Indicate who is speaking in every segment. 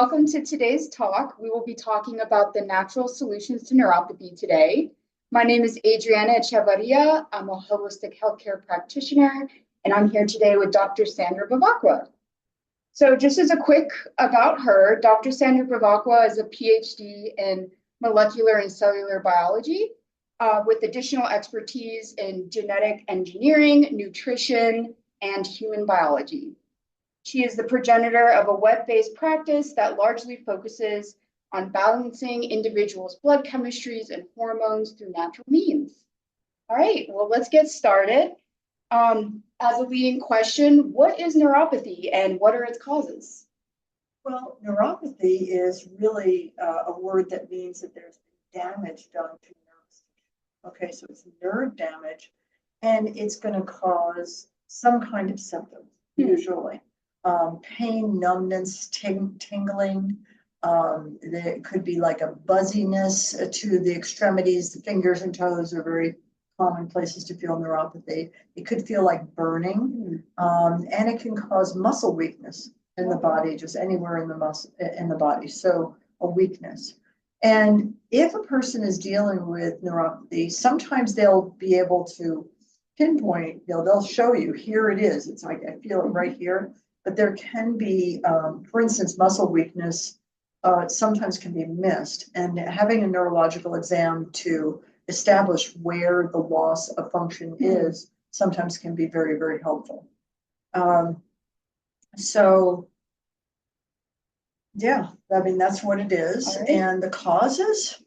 Speaker 1: welcome to today's talk. We will be talking about the natural solutions to neuropathy today. My name is Adriana Echevarria. I'm a holistic healthcare practitioner, and I'm here today with Dr. Sandra Bevacqua. So just as a quick about her, Dr. Sandra Bevacqua is a PhD in Molecular and Cellular Biology with additional expertise in genetic engineering, nutrition, and human biology. She is the progenitor of a web-based practice that largely focuses on balancing individuals' blood chemistries and hormones through natural means. All right, well, let's get started. As a leading question, what is neuropathy and what are its causes?
Speaker 2: Well, neuropathy is really a word that means that there's damage done to nerves. Okay, so it's nerve damage, and it's going to cause some kind of symptom, usually. Pain, numbness, tingling. It could be like a buzziness to the extremities. The fingers and toes are very common places to feel neuropathy. It could feel like burning, and it can cause muscle weakness in the body, just anywhere in the body. So a weakness. And if a person is dealing with neuropathy, sometimes they'll be able to pinpoint. They'll show you, here it is. It's like I feel it right here. But there can be, for instance, muscle weakness sometimes can be missed, and having a neurological exam to establish where the loss of function is sometimes can be very, very helpful. So, yeah, I mean, that's what it is. Right. And the causes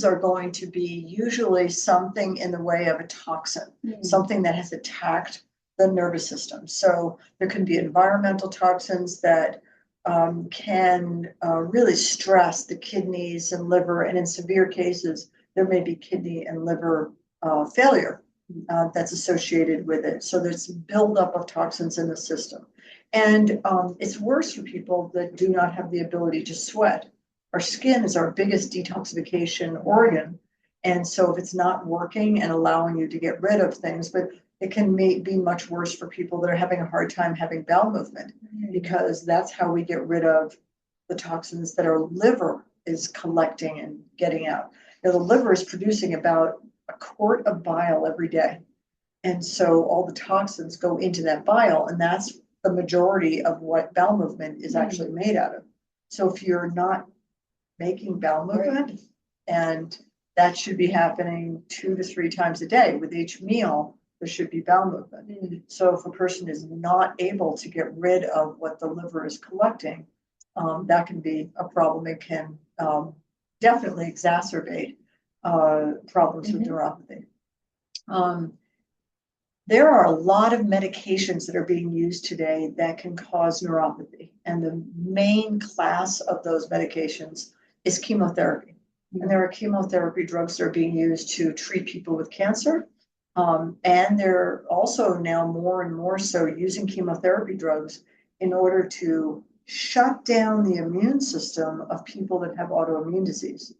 Speaker 2: are going to be usually something in the way of a toxin, something that has attacked the nervous system. So there can be environmental toxins that can really stress the kidneys and liver, and in severe cases, there may be kidney and liver failure that's associated with it. So there's buildup of toxins in the system. And it's worse for people that do not have the ability to sweat. Our skin is our biggest detoxification organ. And so if it's not working and allowing you to get rid of things, but it can be much worse for people that are having a hard time having bowel movement, because that's how we get rid of the toxins that our liver is collecting and getting out. Now, the liver is producing about a quart of bile every day. And so all the toxins go into that bile, and that's the majority of what bowel movement is actually made out of. So if you're not making bowel movement, and that should be happening 2 to 3 times a day with each meal, there should be bowel movement. So if a person is not able to get rid of what the liver is collecting, that can be a problem. It can definitely exacerbate problems with neuropathy. There are a lot of medications that are being used today that can cause neuropathy. And the main class of those medications is chemotherapy. And there are chemotherapy drugs that are being used to treat people with cancer. And they're also now more and more so using chemotherapy drugs in order to shut down the immune system of people that have autoimmune disease.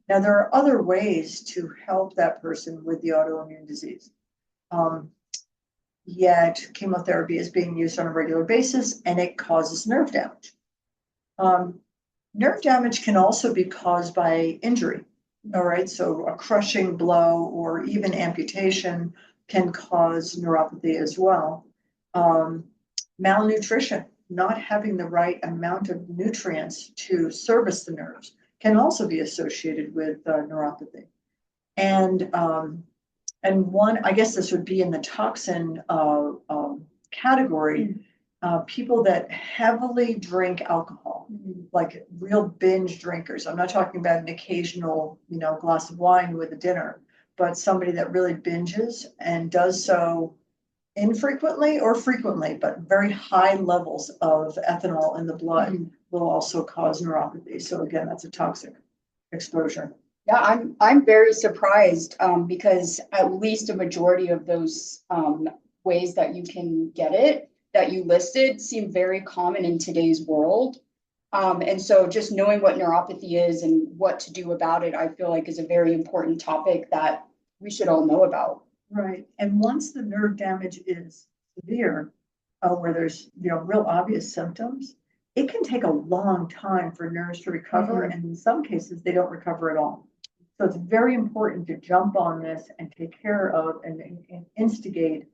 Speaker 2: Now, there are other ways to help that person with the autoimmune disease. Yet chemotherapy is being used on a regular basis, and it causes nerve damage. Nerve damage can also be caused by injury. All right, so a crushing blow or even amputation can cause neuropathy as well. Malnutrition, not having the right amount of nutrients to service the nerves, can also be associated with neuropathy. And one, I guess this would be in the toxin category. People that heavily drink alcohol, like real binge drinkers. I'm not talking about an occasional, glass of wine with a dinner, but somebody that really binges and does so infrequently or frequently, but very high levels of ethanol in the blood will also cause neuropathy. So again, that's a toxic exposure.
Speaker 1: Yeah, I'm very surprised because at least a majority of those ways that you can get it that you listed seem very common in today's world. And so just knowing what neuropathy is and what to do about it, I feel like is a very important topic that we should all know about.
Speaker 2: Right. And once the nerve damage is severe, where there's real obvious symptoms, it can take a long time for nerves to recover, and in some cases, they don't recover at all. So it's very important to jump on this and take care of and instigate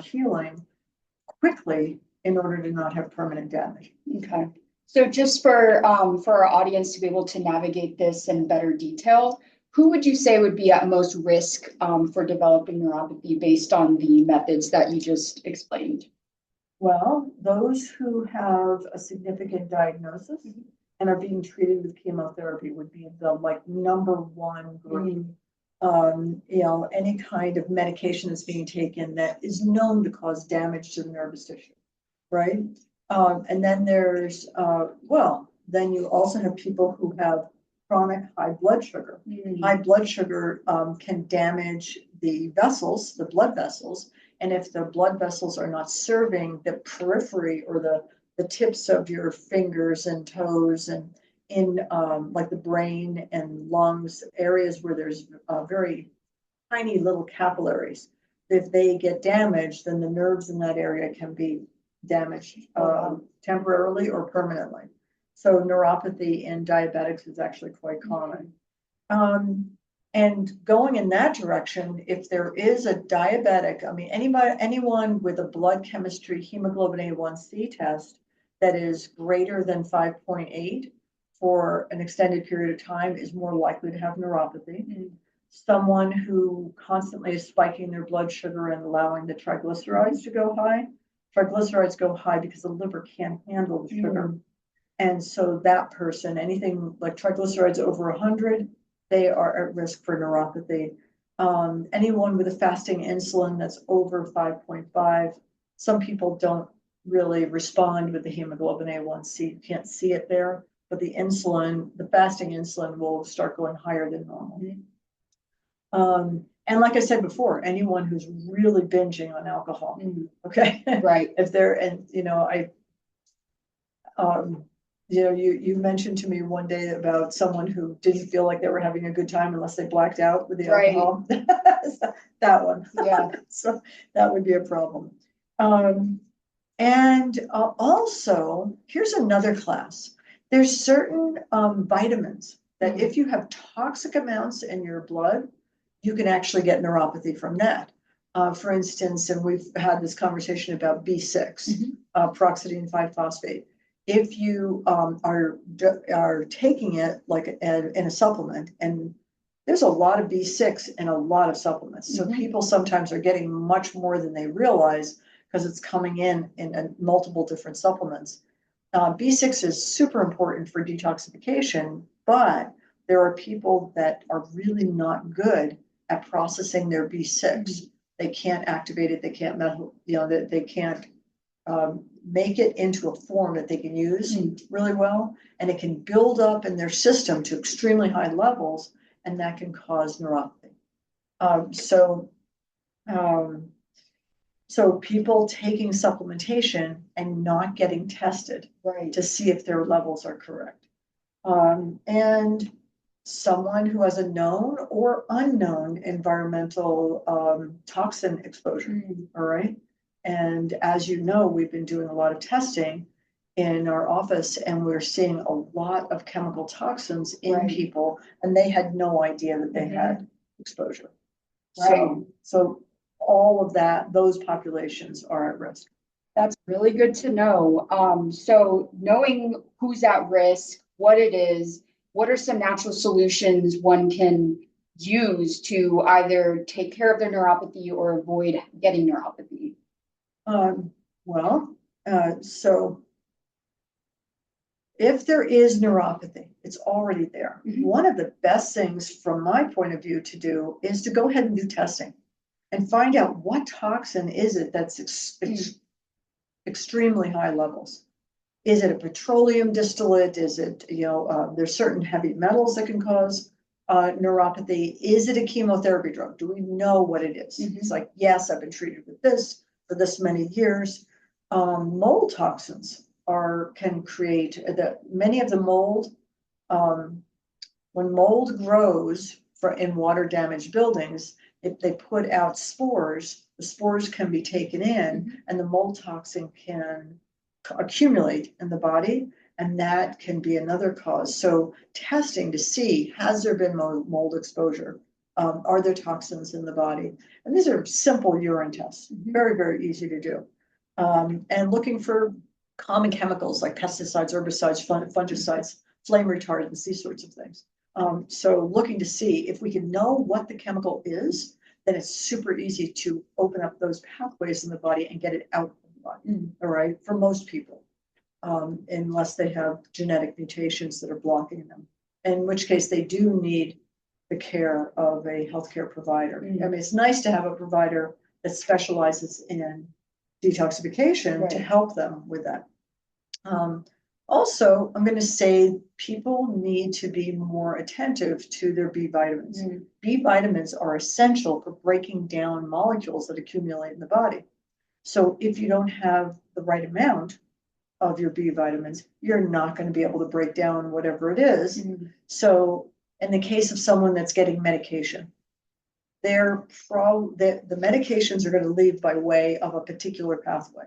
Speaker 2: healing quickly in order to not have permanent damage.
Speaker 1: Okay. So just for our audience to be able to navigate this in better detail, who would you say would be at most risk for developing neuropathy based on the methods that you just explained?
Speaker 2: Well, those who have a significant diagnosis and are being treated with chemotherapy would be the number one group. Any kind of medication that's being taken that is known to cause damage to the nervous tissue, right? And then there's, then you also have people who have chronic high blood sugar. High blood sugar can damage the vessels, the blood vessels. And if the blood vessels are not serving the periphery or the tips of your fingers and toes and in like the brain and lungs, areas where there's very tiny little capillaries, if they get damaged, then the nerves in that area can be damaged temporarily or permanently. So neuropathy in diabetics is actually quite common. And going in that direction, if there is a diabetic, I mean, anyone with a blood chemistry hemoglobin A1C test that is greater than 5.8 for an extended period of time is more likely to have neuropathy. Someone who constantly is spiking their blood sugar and allowing the triglycerides to go high. Triglycerides go high because the liver can't handle the sugar. And so that person, anything like triglycerides over 100, they are at risk for neuropathy. Anyone with a fasting insulin that's over 5.5, some people don't really respond with the hemoglobin A1C. You can't see it there, but the insulin, the fasting insulin will start going higher than normal. And like I said before, anyone who's really binging on alcohol, okay?
Speaker 1: Right.
Speaker 2: If they're, and you mentioned to me one day about someone who didn't feel like they were having a good time unless they blacked out with the alcohol. That one.
Speaker 1: Yeah.
Speaker 2: So that would be a problem. Also, here's another class. There's certain vitamins that if you have toxic amounts in your blood, you can actually get neuropathy from that. For instance, and we've had this conversation about B6, peroxidine 5-phosphate. If you are taking it like in a supplement, and there's a lot of B6 in a lot of supplements, so people sometimes are getting much more than they realize because it's coming in multiple different supplements. B6 is super important for detoxification, but there are people that are really not good at processing their B6. They can't activate it. They can't they can't make it into a form that they can use really well, and it can build up in their system to extremely high levels, and that can cause neuropathy. So people taking supplementation and not getting tested to see if their levels are correct. And someone who has a known or unknown environmental toxin exposure, all right? And as you know, we've been doing a lot of testing in our office, and we're seeing a lot of chemical toxins in people, and they had no idea that they had exposure. So all of that, those populations are at risk.
Speaker 1: That's really good to know. So knowing who's at risk, what it is, what are some natural solutions one can use to either take care of their neuropathy or avoid getting neuropathy?
Speaker 2: So if there is neuropathy, it's already there. One of the best things from my point of view to do is to go ahead and do testing and find out what toxin is it that's extremely high levels. Is it a petroleum distillate? Is it, there's certain heavy metals that can cause neuropathy. Is it a chemotherapy drug? Do we know what it is? It's like, yes, I've been treated with this for this many years. Mold toxins can create many of the mold. When mold grows in water damaged buildings, if they put out spores, the spores can be taken in, and the mold toxin can accumulate in the body, And that can be another cause. So testing to see, has there been mold exposure? Are there toxins in the body? And these are simple urine tests, very, very easy to do. And looking for common chemicals like pesticides, herbicides, fungicides, flame retardants, these sorts of things. So looking to see if we can know what the chemical is, then it's super easy to open up those pathways in the body and get it out of the body, all right, for most people, unless they have genetic mutations that are blocking them, in which case they do need the care of a healthcare provider. I mean, it's nice to have a provider that specializes in detoxification to help them with that. Also, I'm going to say people need to be more attentive to their B vitamins. B vitamins are essential for breaking down molecules that accumulate in the body. So if you don't have the right amount of your B vitamins, you're not going to be able to break down whatever it is. So in the case of someone that's getting medication, the medications are going to leave by way of a particular pathway.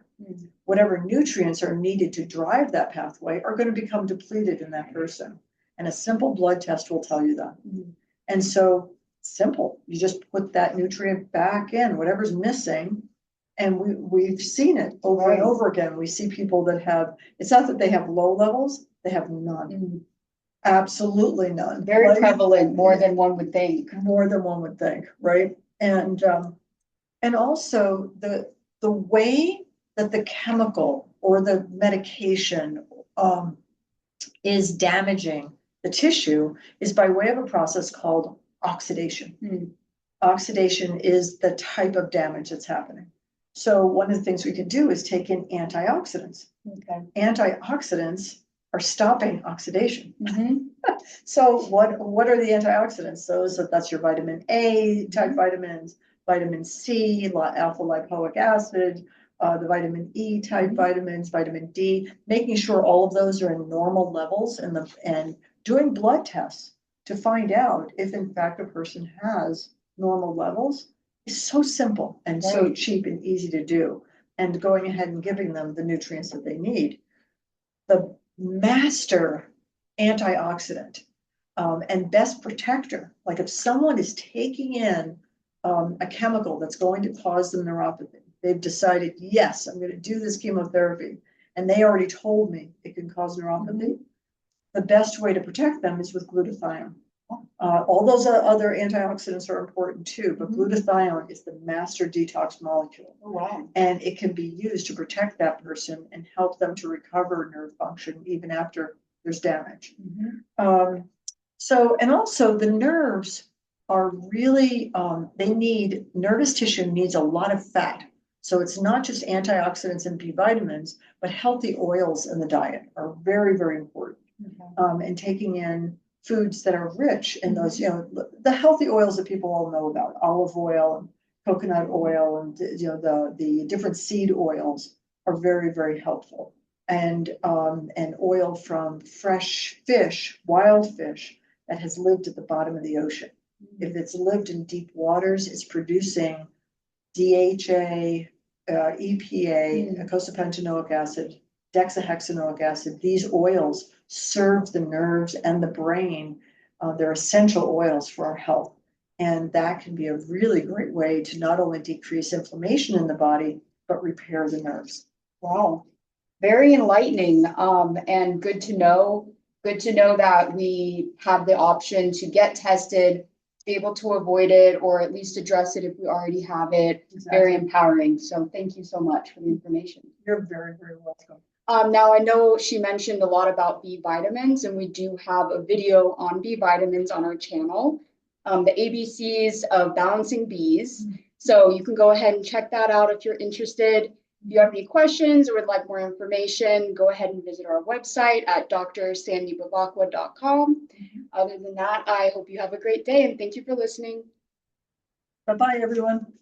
Speaker 2: Whatever nutrients are needed to drive that pathway are going to become depleted in that person. And a simple blood test will tell you that. And so simple, you just put that nutrient back in, whatever's missing. And we've seen it over and over again. We see people that have, it's not that they have low levels, they have none. Absolutely none.
Speaker 1: Very prevalent, more than one would think.
Speaker 2: More than one would think, right? And also the way that the chemical or the medication is damaging the tissue is by way of a process called oxidation. Oxidation is the type of damage that's happening. So one of the things we can do is take in antioxidants. Antioxidants are stopping oxidation. So what are the antioxidants? That's your vitamin A type vitamins, vitamin C, alpha lipoic acid, the vitamin E type vitamins, vitamin D, making sure all of those are in normal levels and doing blood tests to find out if in fact a person has normal levels is so simple and so cheap and easy to do, and going ahead and giving them the nutrients that they need. The master antioxidant and best protector, like if someone is taking in a chemical that's going to cause them neuropathy, they've decided, yes, I'm going to do this chemotherapy, and they already told me it can cause neuropathy, the best way to protect them is with glutathione. All those other antioxidants are important too, but glutathione is the master detox molecule. And it can be used to protect that person and help them to recover nerve function even after there's damage. And also the nerves are really, nervous tissue needs a lot of fat. So it's not just antioxidants and B vitamins, but healthy oils in the diet are very, very important. And taking in foods that are rich in those, the healthy oils that people all know about, olive oil and coconut oil and, the different seed oils are very, very helpful. And oil from fresh fish, wild fish that has lived at the bottom of the ocean. If it's lived in deep waters, it's producing DHA, EPA, eicosapentaenoic acid, dexahexaenoic acid. These oils serve the nerves and the brain. They're essential oils for our health. And that can be a really great way to not only decrease inflammation in the body, but repair the nerves.
Speaker 1: Wow. Very enlightening, and good to know. Good to know that we have the option to get tested, be able to avoid it, or at least address it if we already have it. Very empowering. So thank you so much for the information.
Speaker 2: You're very, very welcome.
Speaker 1: Now I know she mentioned a lot about B vitamins, and we do have a video on B vitamins on our channel, the ABCs of balancing Bs. So you can go ahead and check that out if you're interested. If you have any questions or would like more information, go ahead and visit our website at drsandybevacqua.com. Other than that, I hope you have a great day and thank you for listening.
Speaker 2: Bye-bye, everyone.